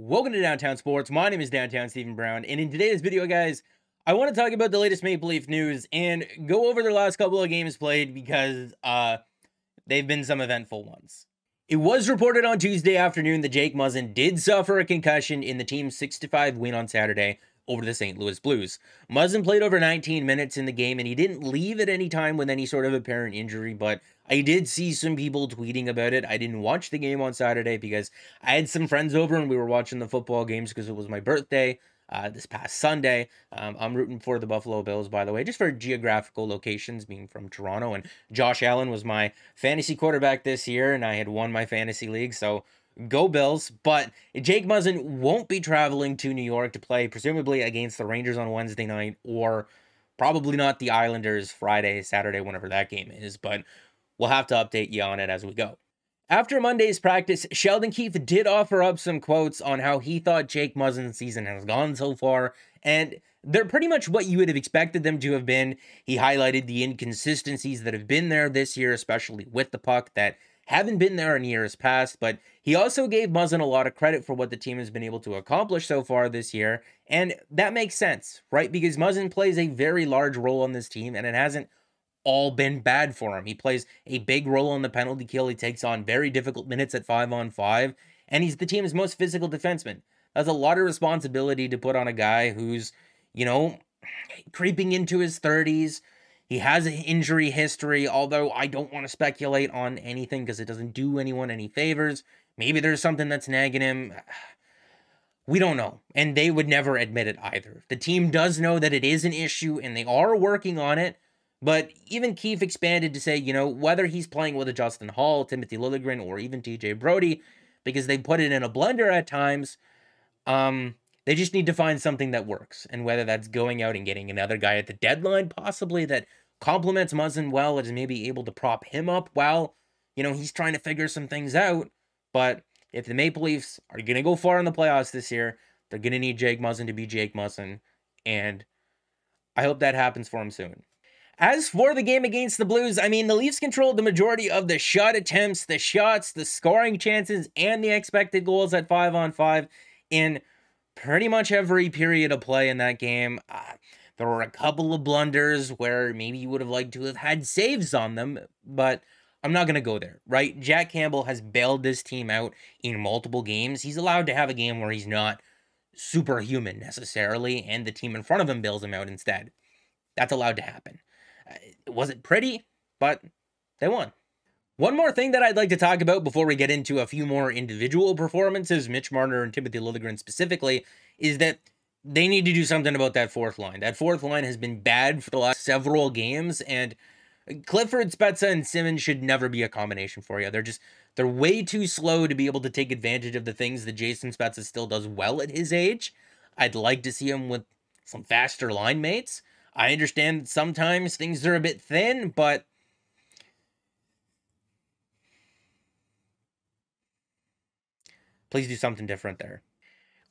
Welcome to Downtown Sports. My name is Downtown Stephen Brown, and in today's video, guys, I want to talk about the latest Maple Leaf news and go over their last couple of games played because they've been some eventful ones. It was reported on Tuesday afternoon that Jake Muzzin did suffer a concussion in the team's 6-5 win on Saturday over the St. Louis Blues. Muzzin played over 19 minutes in the game, and he didn't leave at any time with any sort of apparent injury, but I did see some people tweeting about it. I didn't watch the game on Saturday because I had some friends over and we were watching the football games because it was my birthday this past Sunday. I'm rooting for the Buffalo Bills, by the way, just for geographical locations, being from Toronto. And Josh Allen was my fantasy quarterback this year, and I had won my fantasy league, so go Bills. But Jake Muzzin won't be traveling to New York to play, presumably against the Rangers on Wednesday night, or probably not the Islanders Friday, Saturday, whenever that game is. But we'll have to update you on it as we go. After Monday's practice, Sheldon Keefe did offer up some quotes on how he thought Jake Muzzin's season has gone so far, and they're pretty much what you would have expected them to have been. He highlighted the inconsistencies that have been there this year, especially with the puck, that haven't been there in years past, but he also gave Muzzin a lot of credit for what the team has been able to accomplish so far this year, and that makes sense, right? Because Muzzin plays a very large role on this team, and it hasn't all been bad for him. He plays a big role on the penalty kill. He takes on very difficult minutes at 5-on-5, and he's the team's most physical defenseman. That's a lot of responsibility to put on a guy who's, creeping into his 30s. He has an injury history, although I don't want to speculate on anything because it doesn't do anyone any favors. Maybe there's something that's nagging him. We don't know, and they would never admit it either. The team does know that it is an issue, and they are working on it. But even Keefe expanded to say, whether he's playing with a Justin Hall, Timothy Liljegren, or even TJ Brody, because they put it in a blender at times, they just need to find something that works. And whether that's going out and getting another guy at the deadline, possibly, that complements Muzzin well, and is maybe able to prop him up while, he's trying to figure some things out. But if the Maple Leafs are going to go far in the playoffs this year, they're going to need Jake Muzzin to be Jake Muzzin. And I hope that happens for him soon. As for the game against the Blues, the Leafs controlled the majority of the shot attempts, the shots, the scoring chances, and the expected goals at 5-on-5 in pretty much every period of play in that game. There were a couple of blunders where maybe you would have liked to have had saves on them, but I'm not going to go there, right? Jack Campbell has bailed this team out in multiple games. He's allowed to have a game where he's not superhuman necessarily, and the team in front of him bails him out instead. That's allowed to happen. It wasn't pretty, but they won. One more thing that I'd like to talk about before we get into a few more individual performances, Mitch Marner and Timothy Liljegren specifically, is that they need to do something about that fourth line. That fourth line has been bad for the last several games, and Clifford, Spezza, and Simmons should never be a combination for you. They're way too slow to be able to take advantage of the things that Jason Spezza still does well at his age. I'd like to see him with some faster line mates. I understand that sometimes things are a bit thin, but please do something different there.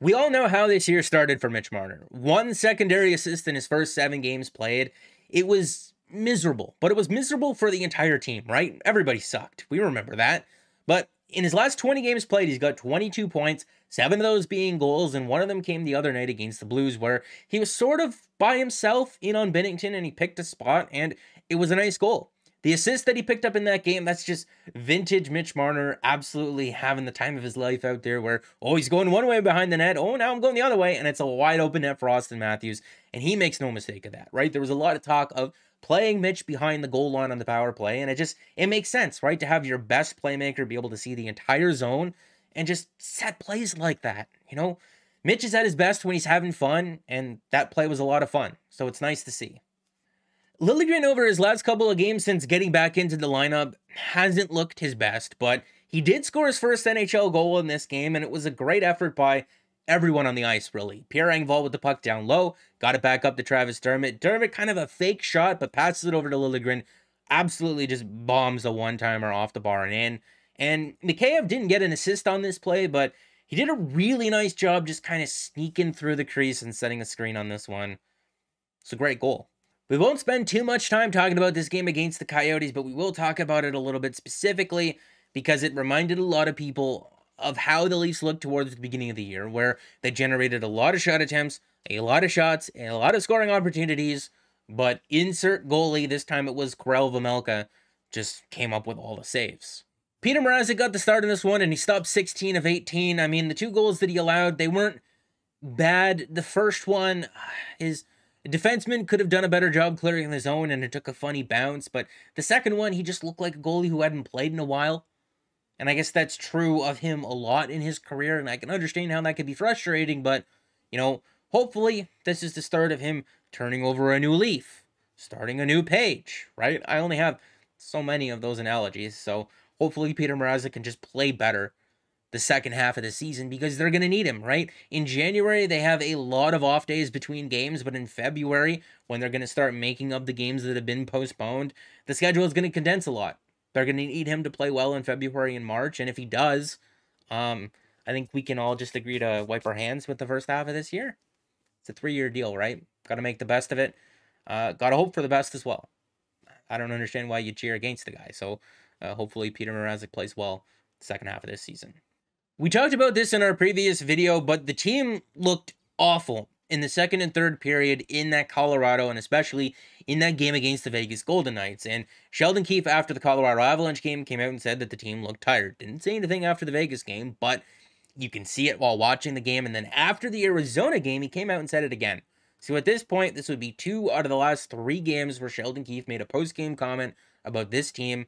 We all know how this year started for Mitch Marner. 1 secondary assist in his first 7 games played. It was miserable, but it was miserable for the entire team, right? Everybody sucked. We remember that. But in his last 20 games played, he's got 22 points, 7 of those being goals, and one of them came the other night against the Blues, where he was sort of by himself in on Binnington, and he picked a spot, and it was a nice goal. The assist that he picked up in that game, that's just vintage Mitch Marner, absolutely having the time of his life out there where, he's going one way behind the net, now I'm going the other way, and it's a wide open net for Austin Matthews, and he makes no mistake of that, right? There was a lot of talk of playing Mitch behind the goal line on the power play, and it makes sense, right? To have your best playmaker be able to see the entire zone and just set plays like that, Mitch is at his best when he's having fun, and that play was a lot of fun, so it's nice to see. Liljegren, over his last couple of games since getting back into the lineup, hasn't looked his best, but he did score his first NHL goal in this game, and it was a great effort by everyone on the ice, really. Pierre Engvall with the puck down low, got it back up to Travis Dermott. Dermott, kind of a fake shot, but passes it over to Liljegren. Absolutely just bombs a one-timer off the bar and in. And Mikheyev didn't get an assist on this play, but he did a really nice job just kind of sneaking through the crease and setting a screen on this one. It's a great goal. We won't spend too much time talking about this game against the Coyotes, but we will talk about it a little bit specifically because it reminded a lot of people of how the Leafs looked towards the beginning of the year, where they generated a lot of shot attempts, a lot of shots, and a lot of scoring opportunities, but insert goalie, this time it was Karel Vejmelka, just came up with all the saves. Peter Mrazek got the start in this one, and he stopped 16 of 18. I mean, the 2 goals that he allowed, they weren't bad. The first one, his defenseman could have done a better job clearing the zone, and it took a funny bounce, but the second one, he just looked like a goalie who hadn't played in a while. And I guess that's true of him a lot in his career, and I can understand how that could be frustrating, but, you know, hopefully this is the start of him turning over a new leaf, starting a new page, right? I only have so many of those analogies, so hopefully Peter Mrazek can just play better the second half of the season, because they're going to need him, right? In January, they have a lot of off days between games, but in February, when they're going to start making up the games that have been postponed, the schedule is going to condense a lot. They're going to need him to play well in February and March, and if he does, I think we can all just agree to wipe our hands with the first half of this year. It's a 3-year deal, right? Got to make the best of it. Got to hope for the best as well. I don't understand why you cheer against the guy, so hopefully Peter Mrazek plays well the second half of this season. We talked about this in our previous video, but the team looked awful in the second and third period in that Colorado, and especially in that game against the Vegas Golden Knights. And Sheldon Keefe, after the Colorado Avalanche game, came out and said that the team looked tired. Didn't say anything after the Vegas game, but you can see it while watching the game. And then after the Arizona game, he came out and said it again. So at this point, this would be 2 out of the last 3 games where Sheldon Keefe made a post-game comment about this team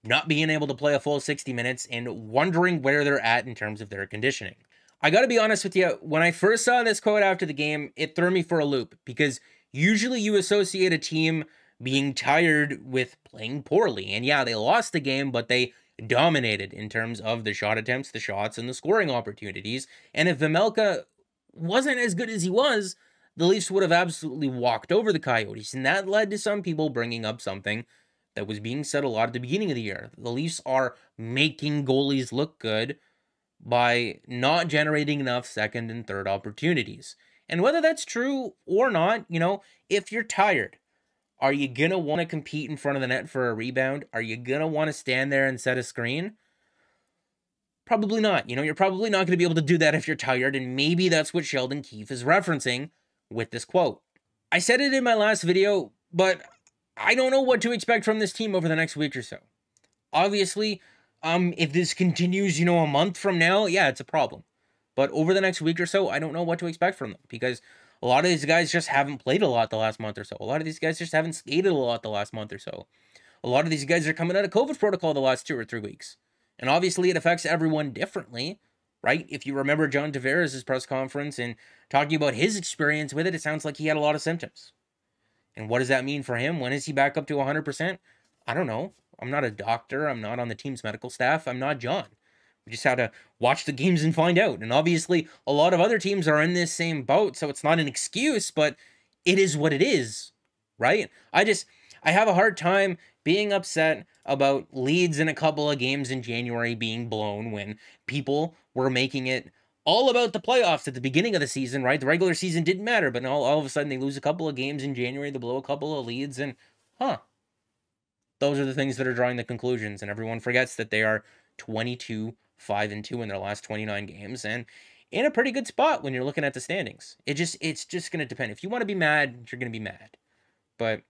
not being able to play a full 60 minutes and wondering where they're at in terms of their conditioning. I got to be honest with you, when I first saw this quote after the game, it threw me for a loop, because usually you associate a team being tired with playing poorly. And yeah, they lost the game, but they dominated in terms of the shot attempts, the shots, and the scoring opportunities. And if Vejmelka wasn't as good as he was, the Leafs would have absolutely walked over the Coyotes. And that led to some people bringing up something that was being said a lot at the beginning of the year. The Leafs are making goalies look good by not generating enough second and third opportunities. And whether that's true or not, you know, if you're tired, are you going to want to compete in front of the net for a rebound? Are you going to want to stand there and set a screen? Probably not. You know, you're probably not going to be able to do that if you're tired, and maybe that's what Sheldon Keefe is referencing with this quote. I said it in my last video, but I don't know what to expect from this team over the next week or so. Obviously, if this continues, you know, a month from now, yeah, it's a problem. But over the next week or so, I don't know what to expect from them, because a lot of these guys just haven't played a lot the last month or so. A lot of these guys just haven't skated a lot the last month or so. A lot of these guys are coming out of COVID protocol the last 2 or 3 weeks. And obviously it affects everyone differently, right? If you remember John Tavares' press conference and talking about his experience with it, it sounds like he had a lot of symptoms. And what does that mean for him? When is he back up to 100%? I don't know. I'm not a doctor. I'm not on the team's medical staff. I'm not John. We just had to watch the games and find out. And obviously, a lot of other teams are in this same boat, so it's not an excuse, but it is what it is, right? I have a hard time being upset about leads in a couple of games in January being blown when people were making it all about the playoffs at the beginning of the season, right? The regular season didn't matter, but all of a sudden they lose a couple of games in January, they blow a couple of leads, and those are the things that are drawing the conclusions, and everyone forgets that they are 22-5-2 in their last 29 games, and in a pretty good spot when you're looking at the standings. It's just going to depend. If you want to be mad, you're going to be mad. But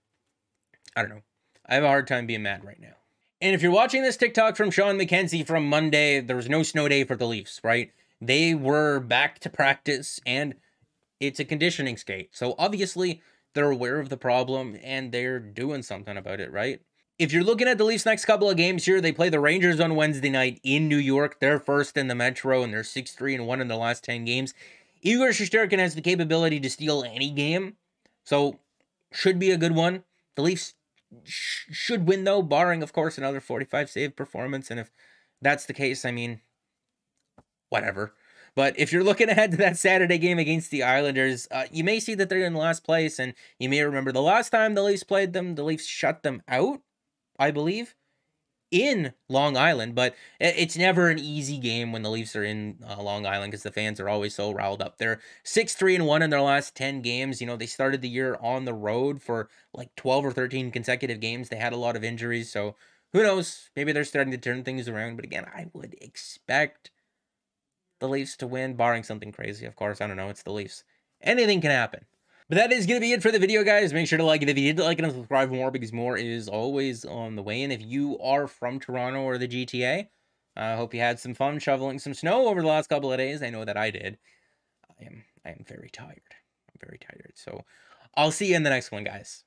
I don't know. I have a hard time being mad right now. And if you're watching this TikTok from Sean McKenzie from Monday, there was no snow day for the Leafs, right? They were back to practice, and it's a conditioning skate. So obviously, they're aware of the problem, and they're doing something about it, right? If you're looking at the Leafs' next couple of games here, they play the Rangers on Wednesday night in New York. They're first in the Metro, and they're 6-3-1 in the last 10 games. Igor Shesterkin has the capability to steal any game, so should be a good one. The Leafs should win, though, barring, of course, another 45-save performance. And if that's the case, I mean, whatever. But if you're looking ahead to that Saturday game against the Islanders, you may see that they're in last place, and you may remember the last time the Leafs played them, the Leafs shut them out, I believe, in Long Island. But it's never an easy game when the Leafs are in Long Island, because the fans are always so riled up. They're 6-3-1 in their last 10 games. You know, they started the year on the road for like 12 or 13 consecutive games. They had a lot of injuries, so who knows? Maybe they're starting to turn things around. But again, I would expect the Leafs to win, barring something crazy, of course. I don't know. It's the Leafs. Anything can happen. But that is going to be it for the video, guys. Make sure to like it if you did like it and subscribe for more, because more is always on the way. And if you are from Toronto or the GTA, I hope you had some fun shoveling some snow over the last couple of days. I know that I did. I am very tired. I'm very tired. So I'll see you in the next one, guys.